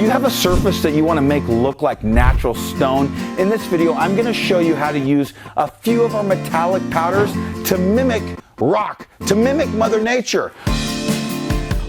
you have a surface that you want to make look like natural stone? In this video, I'm going to show you how to use a few of our metallic powders to mimic rock, to mimic Mother Nature.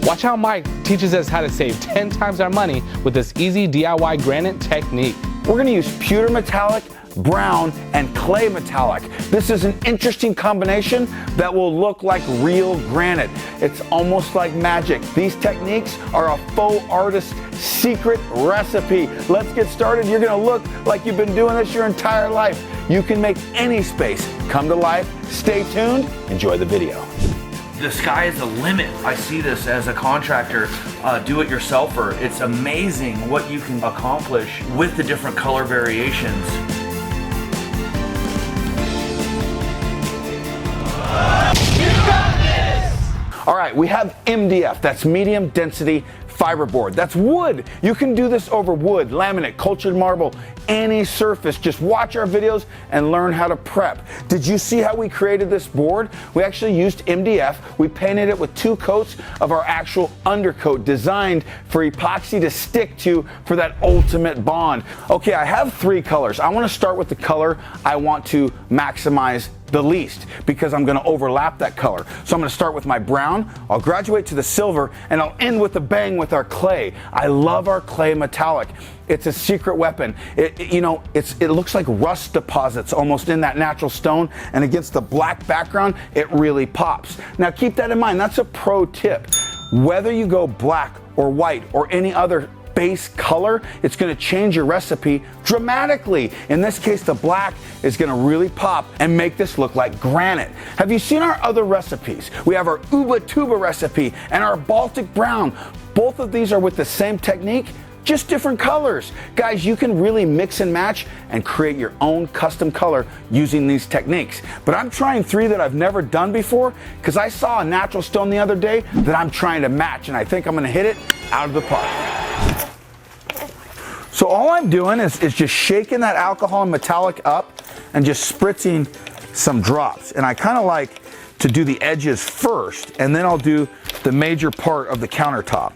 Watch how Mike teaches us how to save 10 times our money with this easy DIY granite technique. We're going to use pewter metallic, brown, and clay metallic. This is an interesting combination that will look like real granite. It's almost like magic. These techniques are a faux artist's secret recipe. Let's get started. You're going to look like you've been doing this your entire life. You can make any space come to life. Stay tuned. Enjoy the video. The sky is the limit. I see this as a contractor, do-it-yourselfer. It's amazing what you can accomplish with the different color variations. All right, we have MDF, that's medium density fiberboard. That's wood. You can do this over wood, laminate, cultured marble, any surface. Just watch our videos and learn how to prep. Did you see how we created this board? We actually used MDF. We painted it with 2 coats of our actual undercoat designed for epoxy to stick to for that ultimate bond. Okay, I have 3 colors. I want to start with the color I want to maximize the least because I'm going to overlap that color. So I'm going to start with my brown, I'll graduate to the silver, and I'll end with a bang with our clay. I love our clay metallic. It's a secret weapon. It looks like rust deposits almost in that natural stone, and against the black background, it really pops. Now keep that in mind. That's a pro tip. Whether you go black or white or any other base color, it's going to change your recipe dramatically. In this case, the black is going to really pop and make this look like granite. Have you seen our other recipes? We have our Uba Tuba recipe and our Baltic Brown. Both of these are with the same technique, just different colors. Guys, you can really mix and match and create your own custom color using these techniques. But I'm trying 3 that I've never done before because I saw a natural stone the other day that I'm trying to match, and I think I'm going to hit it out of the park. So all I'm doing is just shaking that alcohol and metallic up and just spritzing some drops. And I kind of like to do the edges first, and then I'll do the major part of the countertop.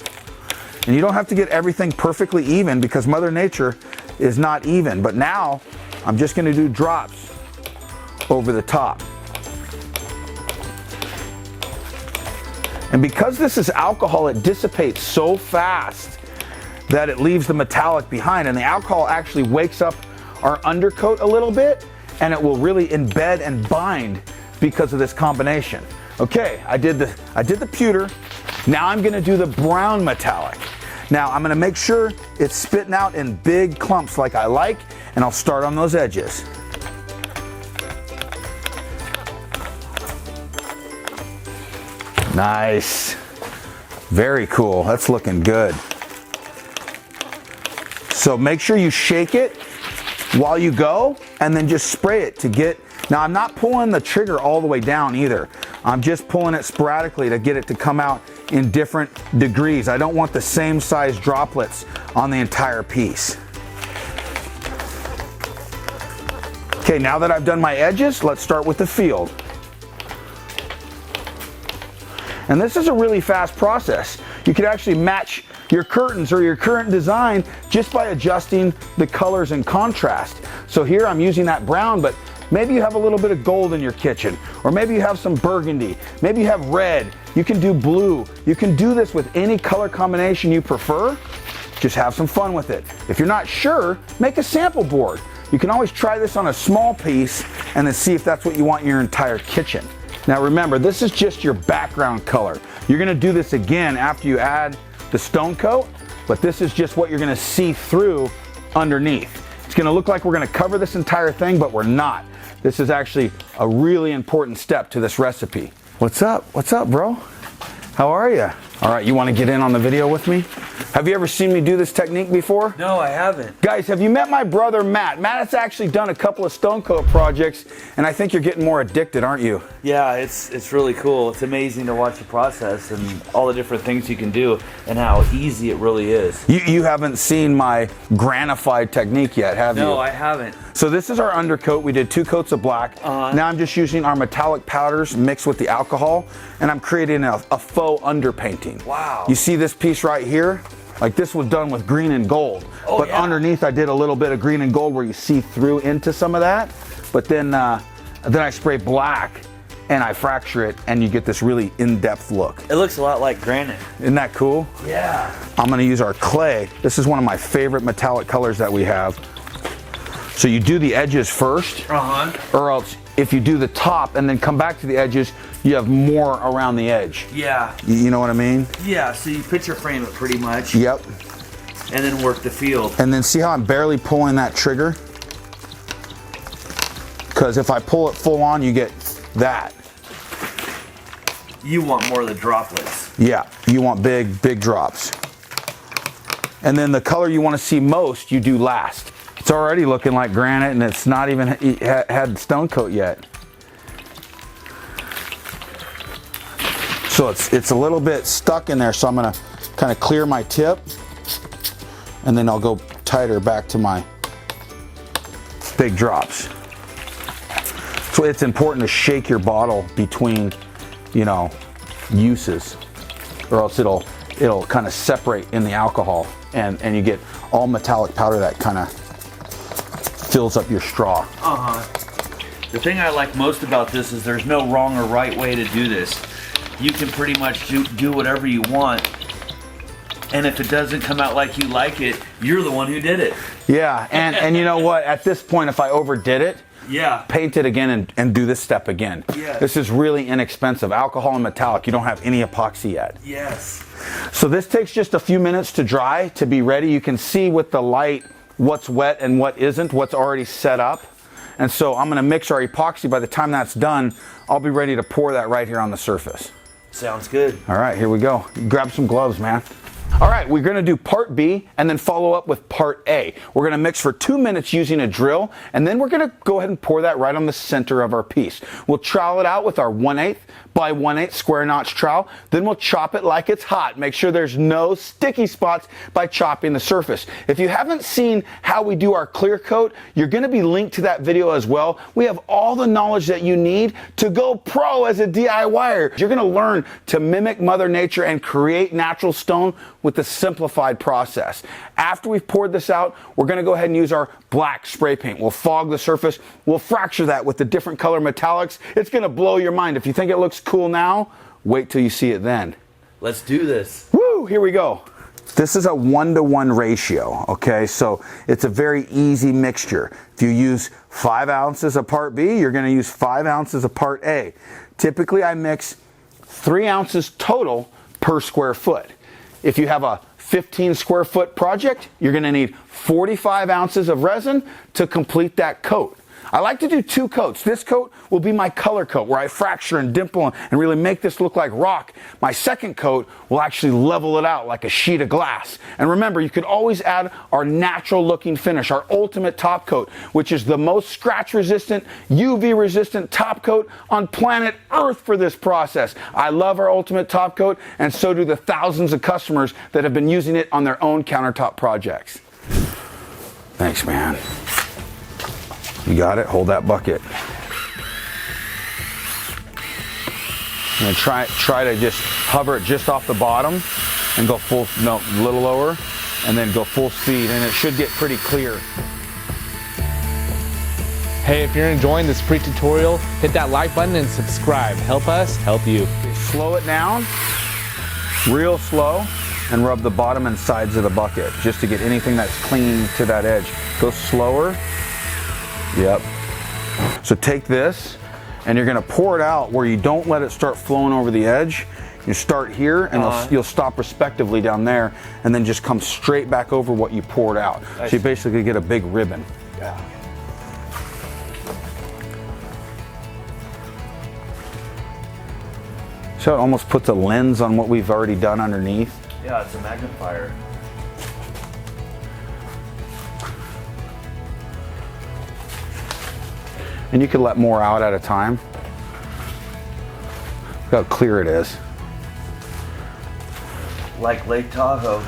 And you don't have to get everything perfectly even because Mother Nature is not even. But now I'm just going to do drops over the top. And because this is alcohol, it dissipates so fast that it leaves the metallic behind, and the alcohol actually wakes up our undercoat a little bit, and it will really embed and bind because of this combination. Okay, I did the pewter. Now I'm going to do the brown metallic. Now I'm going to make sure it's spitting out in big clumps like I like, and I'll start on those edges. Nice. Very cool. That's looking good. So make sure you shake it while you go and then just spray it to get. Now I'm not pulling the trigger all the way down either. I'm just pulling it sporadically to get it to come out in different degrees. I don't want the same size droplets on the entire piece. Okay, now that I've done my edges, let's start with the field. And this is a really fast process. You could actually match your curtains or your current design just by adjusting the colors and contrast. So here I'm using that brown, but maybe you have a little bit of gold in your kitchen, or maybe you have some burgundy, maybe you have red, you can do blue. You can do this with any color combination you prefer. Just have some fun with it. If you're not sure, make a sample board. You can always try this on a small piece and then see if that's what you want in your entire kitchen. Now remember, this is just your background color. You're gonna do this again after you add the stone coat, but this is just what you're going to see through underneath. It's going to look like we're going to cover this entire thing, but we're not. This is actually a really important step to this recipe. What's up? What's up, bro? How are you? All right, you want to get in on the video with me? Have you ever seen me do this technique before? No, I haven't. Guys, have you met my brother, Matt? Matt has actually done a couple of Stone Coat projects, and I think you're getting more addicted, aren't you? Yeah, it's really cool. It's amazing to watch the process and all the different things you can do and how easy it really is. You haven't seen my granified technique yet, have you? No, I haven't. So this is our undercoat. We did 2 coats of black. Now I'm just using our metallic powders mixed with the alcohol, and I'm creating a faux underpainting. Wow. You see this piece right here? Like this was done with green and gold. Oh, but yeah. underneath I did a little bit of green and gold where you see through into some of that. But then I spray black and I fracture it and you get this really in-depth look. It looks a lot like granite. Isn't that cool? Yeah. I'm gonna use our clay. This is one of my favorite metallic colors that we have. So you do the edges first, or else if you do the top and then come back to the edges, you have more around the edge. Yeah. You know what I mean? Yeah, so you picture frame it pretty much. Yep. And then work the field. And then see how I'm barely pulling that trigger? Because if I pull it full on, you get that. You want more of the droplets. Yeah, you want big, big drops. And then the color you want to see most, you do last. It's already looking like granite and it's not even had stone coat yet. So it's a little bit stuck in there, so I'm gonna kind of clear my tip and then I'll go tighter back to my big drops. So it's important to shake your bottle between, you know, uses, or else it'll kind of separate in the alcohol and you get all metallic powder that kind of fills up your straw. The thing I like most about this is there's no wrong or right way to do this. You can pretty much do whatever you want. And if it doesn't come out like you like it, you're the one who did it. Yeah, and you know what? At this point, if I overdid it, Yeah. paint it again and do this step again. Yes. This is really inexpensive. Alcohol and metallic, you don't have any epoxy yet. Yes. So this takes just a few minutes to dry, to be ready. You can see with the light what's wet and what isn't, what's already set up. And so I'm gonna mix our epoxy. By the time that's done, I'll be ready to pour that right here on the surface. Sounds good. All right, here we go. Grab some gloves, man. All right, we're gonna do part B and then follow up with part A. We're gonna mix for 2 minutes using a drill, and then we're gonna go ahead and pour that right on the center of our piece. We'll trowel it out with our 1/8 by 1/8 square notch trowel. Then we'll chop it like it's hot. Make sure there's no sticky spots by chopping the surface. If you haven't seen how we do our clear coat, you're gonna be linked to that video as well. We have all the knowledge that you need to go pro as a DIYer. You're gonna learn to mimic Mother Nature and create natural stone with the simplified process. After we've poured this out, we're gonna go ahead and use our black spray paint. We'll fog the surface. We'll fracture that with the different color metallics. It's gonna blow your mind. If you think it looks cool now, wait till you see it then. Let's do this. Woo, here we go. This is a 1-to-1 ratio, okay? So it's a very easy mixture. If you use 5 ounces of part B, you're gonna use 5 ounces of part A. Typically I mix 3 ounces total per square foot. If you have a 15 square foot project, you're gonna need 45 ounces of resin to complete that coat. I like to do 2 coats. This coat will be my color coat where I fracture and dimple and really make this look like rock. My second coat will actually level it out like a sheet of glass. And remember, you could always add our natural looking finish, our ultimate top coat, which is the most scratch resistant, UV resistant top coat on planet Earth for this process. I love our ultimate top coat, and so do the thousands of customers that have been using it on their own countertop projects. Thanks, man. You got it? Hold that bucket. And try to just hover it just off the bottom and go full, no, a little lower, and then go full speed, and it should get pretty clear. Hey, if you're enjoying this free tutorial, hit that like button and subscribe. Help us help you. Slow it down, real slow, and rub the bottom and sides of the bucket just to get anything that's clinging to that edge. Go slower. Yep. So take this and you're gonna pour it out where you don't let it start flowing over the edge. You start here and you'll stop respectively down there and then just come straight back over what you poured out. So you basically get a big ribbon. Yeah. So it almost puts a lens on what we've already done underneath. Yeah, it's a magnifier. And you can let more out at a time. Look how clear it is. Like Lake Tahoe.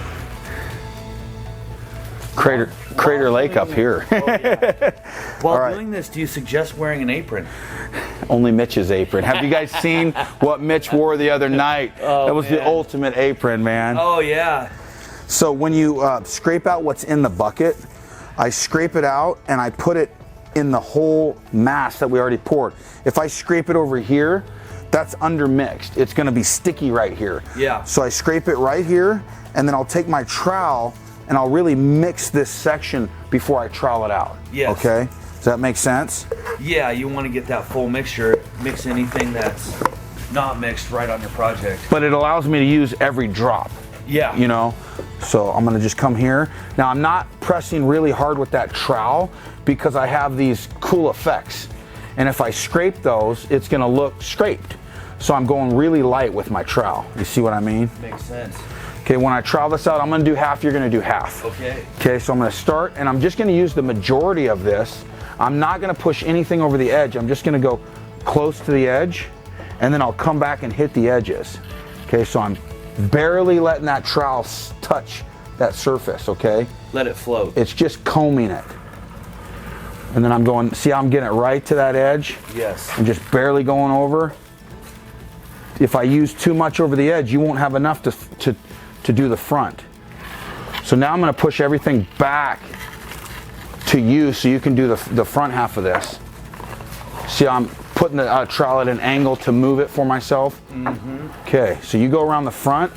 Crater Lake up here. Oh, yeah. While right. doing this, do you suggest wearing an apron? Only Mitch's apron. Have you guys seen what Mitch wore the other night? Oh, that was man. the ultimate apron, man. Oh, yeah. So when you scrape out what's in the bucket, I scrape it out and I put it in the whole mass that we already poured. If I scrape it over here, that's undermixed. It's gonna be sticky right here. Yeah. So I scrape it right here, and then I'll take my trowel and I'll really mix this section before I trowel it out. Yes. Okay, does that make sense? Yeah, you want to get that full mixture. Mix anything that's not mixed right on your project. But it allows me to use every drop. Yeah. You know, so I'm gonna just come here. Now I'm not pressing really hard with that trowel because I have these cool effects. And if I scrape those, it's gonna look scraped. So I'm going really light with my trowel. You see what I mean? Makes sense. Okay, when I trowel this out, I'm gonna do half, you're gonna do half. Okay. Okay, so I'm gonna start, and I'm just gonna use the majority of this. I'm not gonna push anything over the edge. I'm just gonna go close to the edge, and then I'll come back and hit the edges. Okay, so I'm barely letting that trowel touch that surface, okay? Let it float. It's just combing it. And then I'm going, see how I'm getting it right to that edge? Yes. I'm just barely going over. If I use too much over the edge, you won't have enough to do the front. So now I'm gonna push everything back to you so you can do the front half of this. See, I'm putting the trowel at an angle to move it for myself. Okay, so you go around the front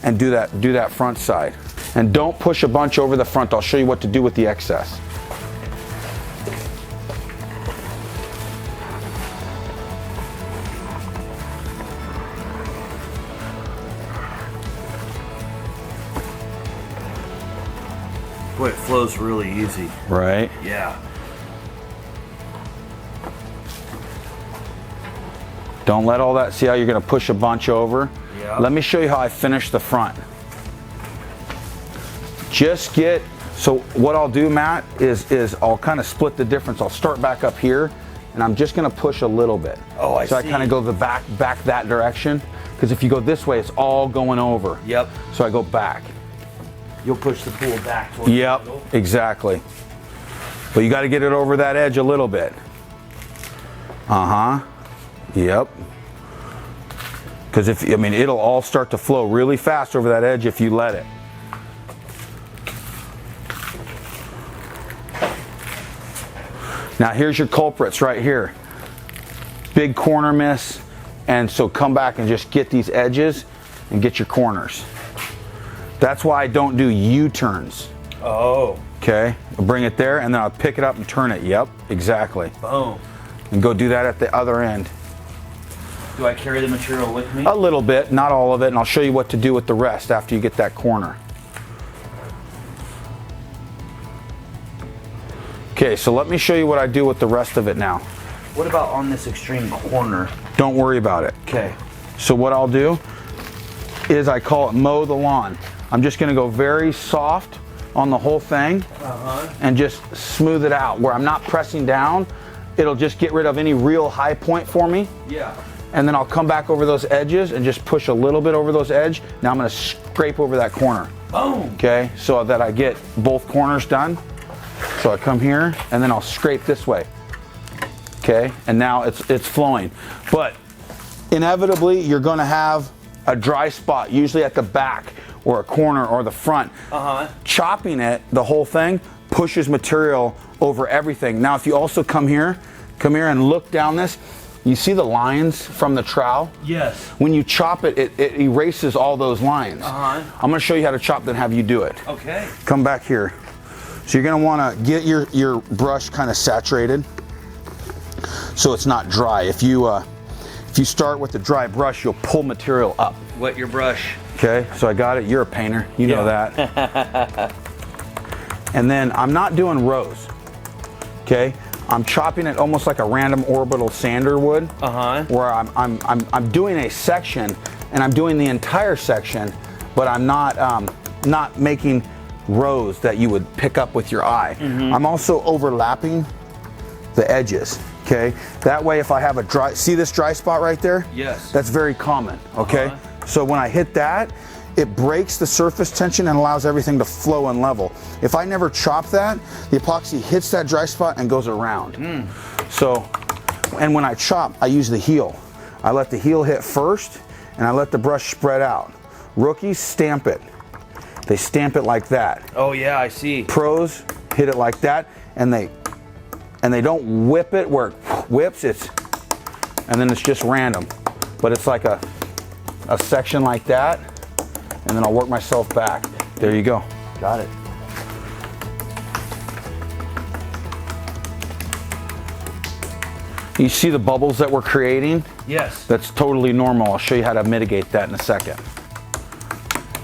and do that front side. And don't push a bunch over the front. I'll show you what to do with the excess. Boy, it flows really easy. Right. Yeah. Don't let all that, see how you're gonna push a bunch over? Yeah. Let me show you how I finish the front. Just get, so what I'll do, Matt, is I'll kind of split the difference. I'll start back up here, and I'm just gonna push a little bit. Oh, I so see. I kind of go the back that direction, because if you go this way, it's all going over. Yep. So I go back. You'll push the pool back towards Yep, the middle. exactly. But you got to get it over that edge a little bit. Yep. Because it'll all start to flow really fast over that edge if you let it. Now here's your culprits right here. Big corner miss, and so come back and just get these edges and get your corners. That's why I don't do U-turns. Oh. Okay, I'll bring it there and then I'll pick it up and turn it. Yep, exactly. Boom. And go do that at the other end. Do I carry the material with me? A little bit, not all of it, and I'll show you what to do with the rest after you get that corner. Okay, so let me show you what I do with the rest of it now. What about on this extreme corner? Don't worry about it. Okay. So what I'll do is I call it mow the lawn. I'm just gonna go very soft on the whole thing and just smooth it out where I'm not pressing down. It'll just get rid of any real high point for me. Yeah. And then I'll come back over those edges and just push a little bit over those edges. Now I'm gonna scrape over that corner. Boom. Okay, so that I get both corners done. So I come here and then I'll scrape this way. Okay, and now it's flowing. But inevitably you're gonna have a dry spot, usually at the back or a corner or the front. Chopping it, the whole thing, pushes material over everything. Now if you also come here and look down this, you see the lines from the trowel? Yes. When you chop it, it erases all those lines. I'm gonna show you how to chop, then have you do it. Okay. Come back here. So you're gonna wanna get your brush kind of saturated so it's not dry. If you start with the dry brush, you'll pull material up. Wet your brush. Okay, so I got it. You're a painter, you know that. And then I'm not doing rows. Okay, I'm chopping it almost like a random orbital sander would. Where I'm doing a section, and I'm doing the entire section, but I'm not making rows that you would pick up with your eye. I'm also overlapping the edges. Okay, that way if I have a dry, see this dry spot right there? Yes. That's very common, okay? So when I hit that, it breaks the surface tension and allows everything to flow and level. If I never chop that, the epoxy hits that dry spot and goes around. So, and when I chop, I use the heel. I let the heel hit first, and I let the brush spread out. Rookies, stamp it. They stamp it like that. Oh yeah, I see. Pros hit it like that, and they don't whip it where it whips. And then it's just random, but it's like a section like that, and then I'll work myself back. There you go. Got it. You see the bubbles that we're creating? Yes. That's totally normal. I'll show you how to mitigate that in a second.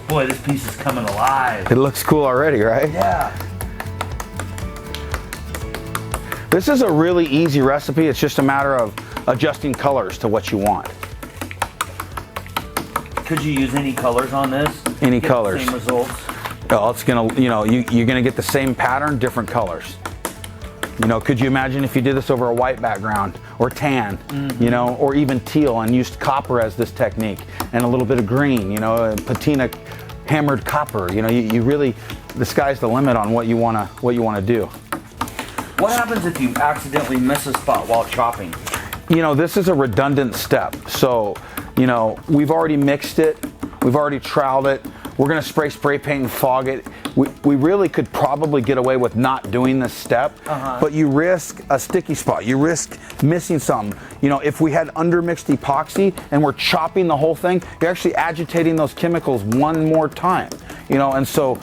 Boy, this piece is coming alive. It looks cool already, right? Yeah. This is a really easy recipe. It's just a matter of adjusting colors to what you want. Could you use any colors on this? Any Get colors. The same results. Oh, it's gonna, you're gonna get the same pattern, different colors. Could you imagine if you did this over a white background or tan, or even teal, and used copper as this technique, and a little bit of green, patina hammered copper. You really, the sky's the limit on what you wanna do. What happens if you accidentally miss a spot while chopping? This is a redundant step. So, we've already mixed it, we've already troweled it. We're gonna spray paint and fog it. We really could probably get away with not doing this step, but you risk a sticky spot. You risk missing something. If we had undermixed epoxy and we're chopping the whole thing, you're actually agitating those chemicals one more time. And so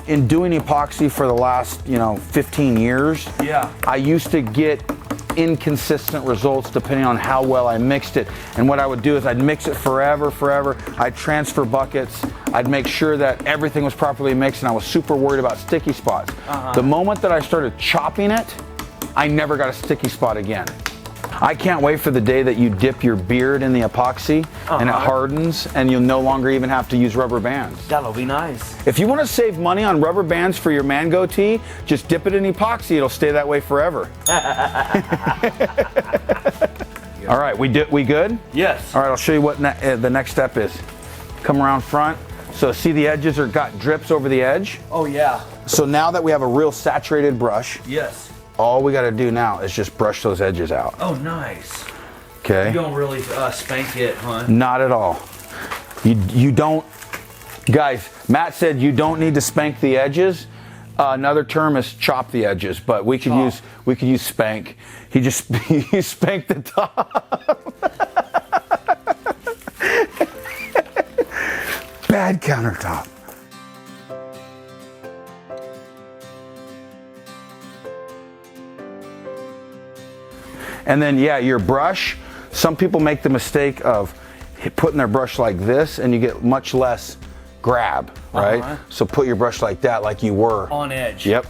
in doing epoxy for the last 15 years, I used to get inconsistent results depending on how well I mixed it. And what I would do is I'd mix it forever. I'd transfer buckets. I'd make sure that everything was properly mixed, and I was super worried about sticky spots. The moment that I started chopping it, I never got a sticky spot again. I can't wait for the day that you dip your beard in the epoxy and it hardens, and you'll no longer even have to use rubber bands. That'll be nice. If you want to save money on rubber bands for your man goatee, just dip it in epoxy. It'll stay that way forever. All right, we good? Yes. All right, I'll show you what the next step is. Come around front. So see the edges got drips over the edge? Oh yeah. So now that we have a real saturated brush, Yes. all we got to do now is just brush those edges out. Oh, nice. Okay. You don't really spank it, huh? Not at all. You don't, guys. Matt said you don't need to spank the edges. Another term is chop the edges, but we could use spank. He spanked the top. Bad countertop. And then, your brush, some people make the mistake of putting their brush like this, and you get much less grab, right? So put your brush like that, like you were. On edge. Yep.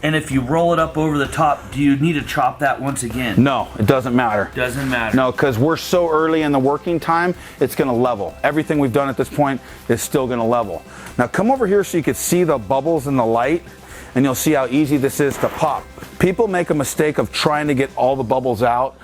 And if you roll it up over the top, do you need to chop that once again? No, it doesn't matter. Doesn't matter. No, because we're so early in the working time, it's gonna level. Everything we've done at this point is still gonna level. Now come over here so you can see the bubbles in the light, and you'll see how easy this is to pop. People make a mistake of trying to get all the bubbles out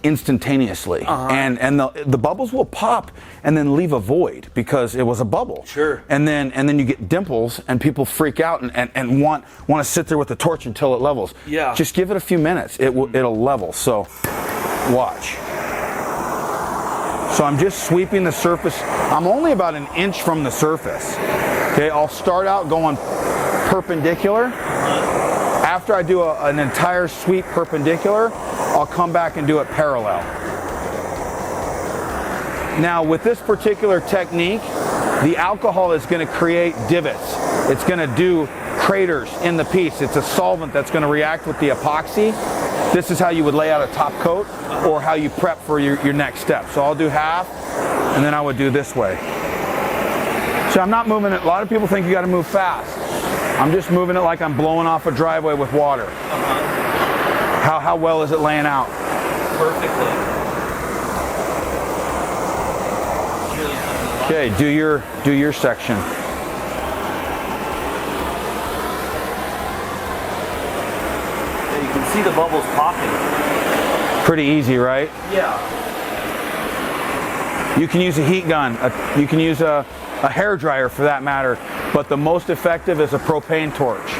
instantaneously, and the bubbles will pop and then leave a void because it was a bubble. Sure. And then you get dimples, and people freak out and want to sit there with the torch until it levels. Yeah. Just give it a few minutes. It'll level. So watch. So I'm just sweeping the surface. I'm only about an inch from the surface. Okay, I'll start out going perpendicular. After I do an entire sweep perpendicular, I'll come back and do it parallel. Now with this particular technique, the alcohol is going to create divots. It's going to do craters in the piece. It's a solvent that's going to react with the epoxy. This is how you would lay out a top coat, or how you prep for your next step. So I'll do half, and then I would do this way. So I'm not moving it. A lot of people think you got to move fast. I'm just moving it like I'm blowing off a driveway with water. How well is it laying out? Perfectly. Okay, do your section. Yeah, you can see the bubbles popping. Pretty easy, right? Yeah. You can use a heat gun. You can use a hair dryer for that matter, but the most effective is a propane torch.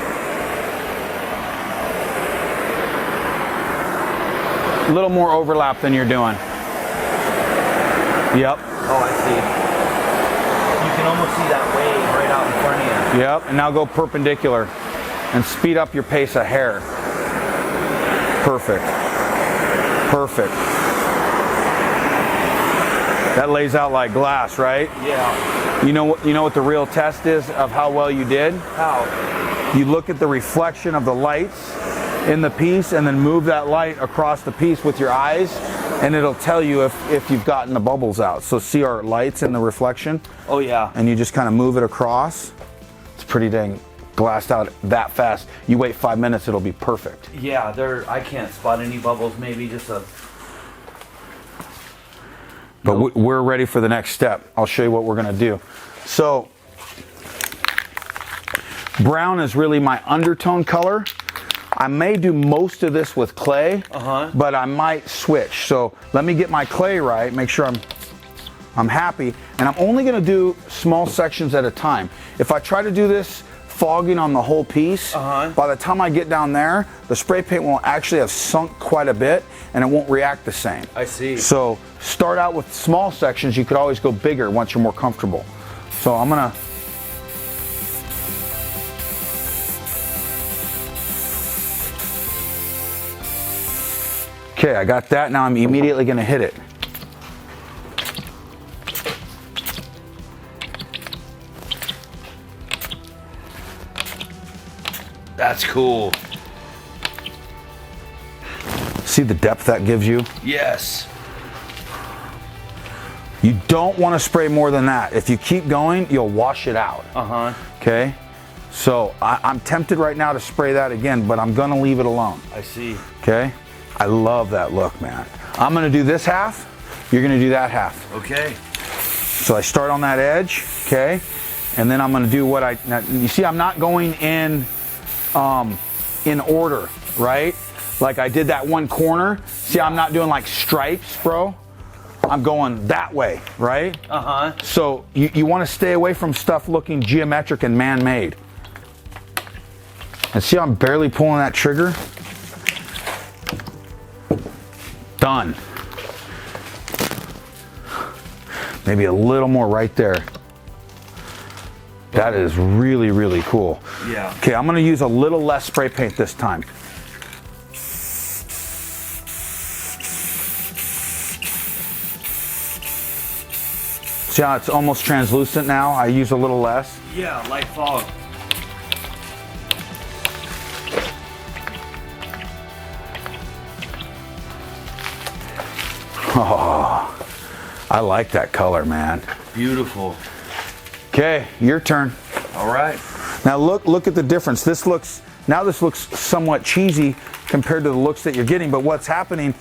A little more overlap than you're doing. Yep. Oh, I see. You can almost see that wave right out in front of you. Yep, and now go perpendicular and speed up your pace a hair. Perfect. Perfect. That lays out like glass, right? Yeah. You know what the real test is of how well you did? How? You look at the reflection of the lights in the piece and then move that light across the piece with your eyes, and it'll tell you if you've gotten the bubbles out. So see our lights in the reflection? Oh yeah. And you just kind of move it across. It's pretty dang glassed out that fast. You wait 5 minutes, it'll be perfect. Yeah, I can't spot any bubbles, maybe just a... But we're ready for the next step. I'll show you what we're gonna do. So, brown is really my undertone color. I may do most of this with clay, but I might switch. So let me get my clay right, make sure I'm happy, and I'm only gonna do small sections at a time. If I try to do this fogging on the whole piece, by the time I get down there, the spray paint will actually have sunk quite a bit and it won't react the same. I see. So start out with small sections. You could always go bigger once you're more comfortable. So I'm gonna okay, I got that. Now I'm immediately gonna hit it. That's cool. See the depth that gives you? Yes. You don't want to spray more than that. If you keep going, you'll wash it out. Okay? So I'm tempted right now to spray that again, but I'm gonna leave it alone. I see. Okay? I love that look, man. I'm gonna do this half, you're gonna do that half. Okay. So I start on that edge, okay? And then I'm gonna do what now, you see I'm not going in order, right? Like I did that one corner. See, I'm not doing like stripes, bro. I'm going that way, right? So you want to stay away from stuff looking geometric and man-made. And see how I'm barely pulling that trigger? Done. Maybe a little more right there. That is really, really cool. Yeah. Okay, I'm gonna use a little less spray paint this time. See how it's almost translucent now? I use a little less. Yeah, like fog. Oh, I like that color, man. Beautiful. Okay, your turn. All right. Now look at the difference. This looks somewhat cheesy compared to the looks that you're getting, but what's happening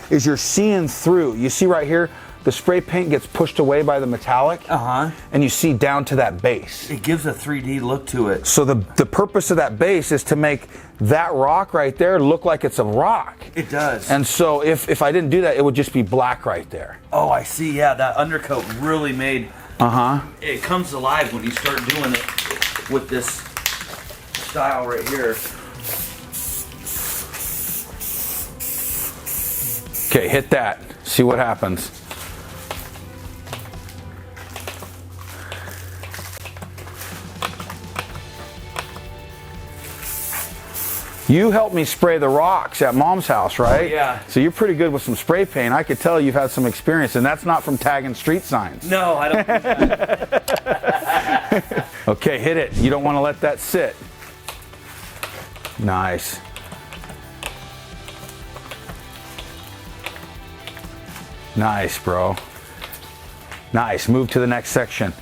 is you're seeing through. You see right here, the spray paint gets pushed away by the metallic, and you see down to that base. It gives a 3D look to it. So the purpose of that base is to make that rock right there look like it's a rock. It does. And so if I didn't do that, it would just be black right there. Oh, I see. Yeah, that undercoat really made... It comes alive when you start doing it with this style right here. Okay, hit that. See what happens. You helped me spray the rocks at Mom's house, right? Yeah. So you're pretty good with some spray paint. I could tell you've had some experience, and that's not from tagging street signs. No, I don't think that. Okay, hit it. You don't want to let that sit. Nice. Nice, bro. Nice. Move to the next section.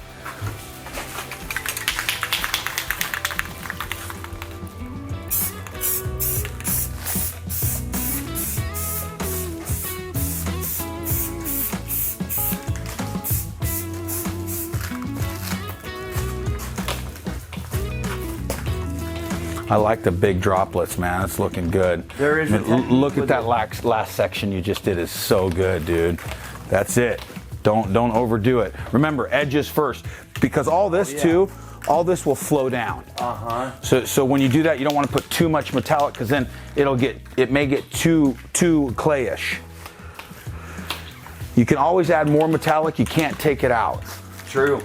I like the big droplets, man. It's looking good. There is. Look at that last section you just did. Is so good, dude. That's it. Don't overdo it. Remember, edges first, because all this too, all this will flow down. So when you do that, you don't want to put too much metallic, because then it may get too clayish. You can always add more metallic. You can't take it out. True.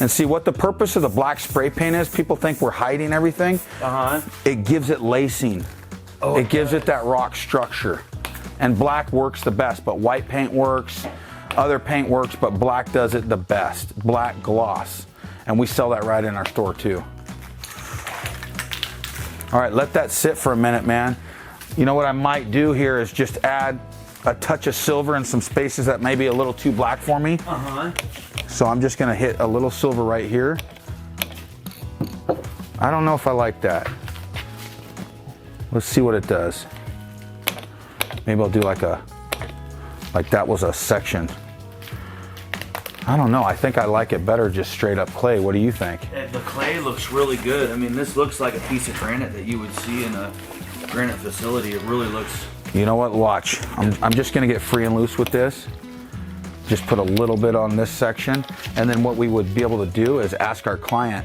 And see what the purpose of the black spray paint is? People think we're hiding everything. It gives it lacing. It gives it that rock structure. And black works the best, but white paint works, other paint works, but black does it the best. Black gloss. And we sell that right in our store too. All right, let that sit for a minute, man. You know what I might do here is just add a touch of silver in some spaces that may be a little too black for me. So I'm just gonna hit a little silver right here. I don't know if I like that. Let's see what it does. Maybe I'll do like that was a section. I don't know, I think I like it better just straight up clay. What do you think? The clay looks really good. I mean, this looks like a piece of granite that you would see in a granite facility. It really looks. You know what, watch. I'm just gonna get free and loose with this. Just put a little bit on this section. And then what we would be able to do is ask our client,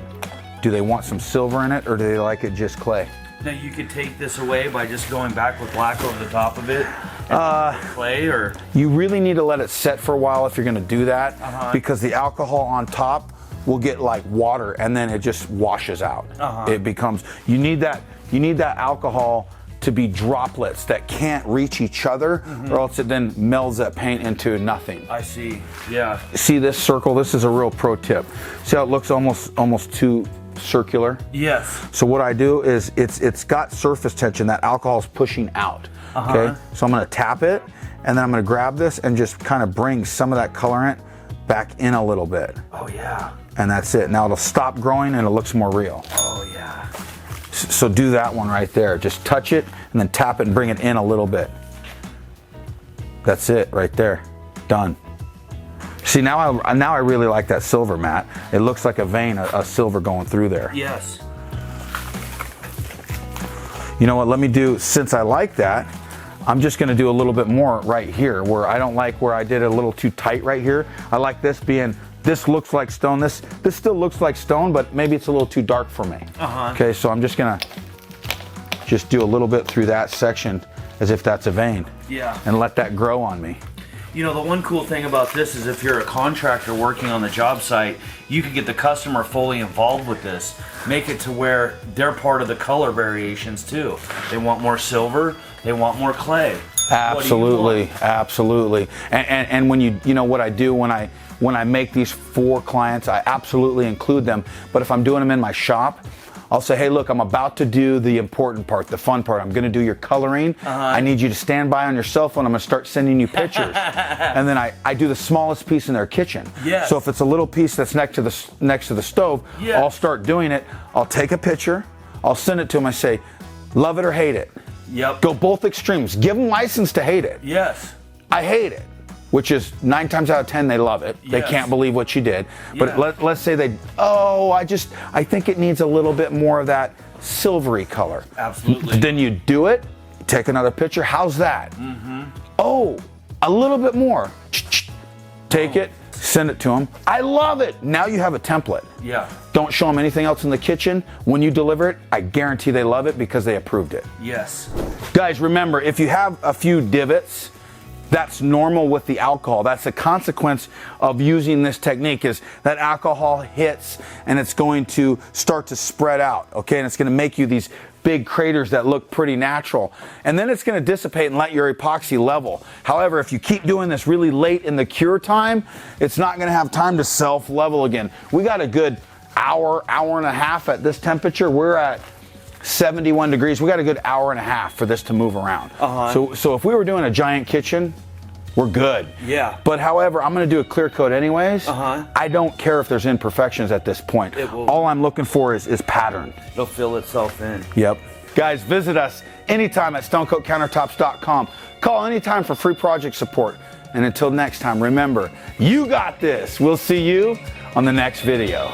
do they want some silver in it or do they like it just clay? Now you could take this away by just going back with black over the top of it and clay, or? You really need to let it set for a while if you're gonna do that because the alcohol on top will get like water and then it just washes out. It becomes, you need that alcohol to be droplets that can't reach each other or else it then melds that paint into nothing. I see, yeah. See this circle? This is a real pro tip. See how it looks almost too circular? Yes. So what I do is it's got surface tension, that alcohol is pushing out. Okay, so I'm gonna tap it and then I'm gonna grab this and just kind of bring some of that colorant back in a little bit. Oh yeah. And that's it. Now it'll stop growing and it looks more real. Oh yeah. So do that one right there. Just touch it and then tap it and bring it in a little bit. That's it right there. Done. See, now I really like that silver, Matt. It looks like a vein of silver going through there. Yes. You know what, let me do, since I like that, I'm just gonna do a little bit more right here where I don't like where I did it a little too tight right here. I like this being, this looks like stone. This still looks like stone, but maybe it's a little too dark for me. Okay, so I'm just gonna just do a little bit through that section as if that's a vein. Yeah. And let that grow on me. You know, the one cool thing about this is if you're a contractor working on the job site, you can get the customer fully involved with this. Make it to where they're part of the color variations too. They want more silver, they want more clay. Absolutely, absolutely. And when you know what I do when I make these for clients, I absolutely include them. But if I'm doing them in my shop, I'll say, hey, look, I'm about to do the important part, the fun part. I'm gonna do your coloring. I need you to stand by on your cell phone. I'm gonna start sending you pictures. And then I do the smallest piece in their kitchen. Yes. So if it's a little piece that's next to the stove, yes. I'll start doing it. I'll take a picture, I'll send it to them. I say, love it or hate it. Yep. Go both extremes. Give them license to hate it. Yes. I hate it. Which is 9 times out of 10 they love it. They can't believe what you did. But let's say I think it needs a little bit more of that silvery color. Absolutely. Then you do it, take another picture. How's that? Oh, a little bit more. Take it, send it to them. I love it. Now you have a template. Yeah. Don't show them anything else in the kitchen. When you deliver it, I guarantee they love it because they approved it. Yes. Guys, remember, if you have a few divots, that's normal with the alcohol. That's a consequence of using this technique is that alcohol hits and it's going to start to spread out, okay? And it's gonna make you these big craters that look pretty natural. And then it's gonna dissipate and let your epoxy level. However, if you keep doing this really late in the cure time, it's not gonna have time to self-level again. We got a good hour and a half at this temperature. We're at 71 degrees. We got a good hour and a half for this to move around. So if we were doing a giant kitchen, we're good. Yeah. But however, I'm gonna do a clear coat anyways. I don't care if there's imperfections at this point. All I'm looking for is pattern. It'll fill itself in. Yep. Guys, visit us anytime at stonecoatcountertops.com. Call anytime for free project support. And until next time, remember, you got this. We'll see you on the next video.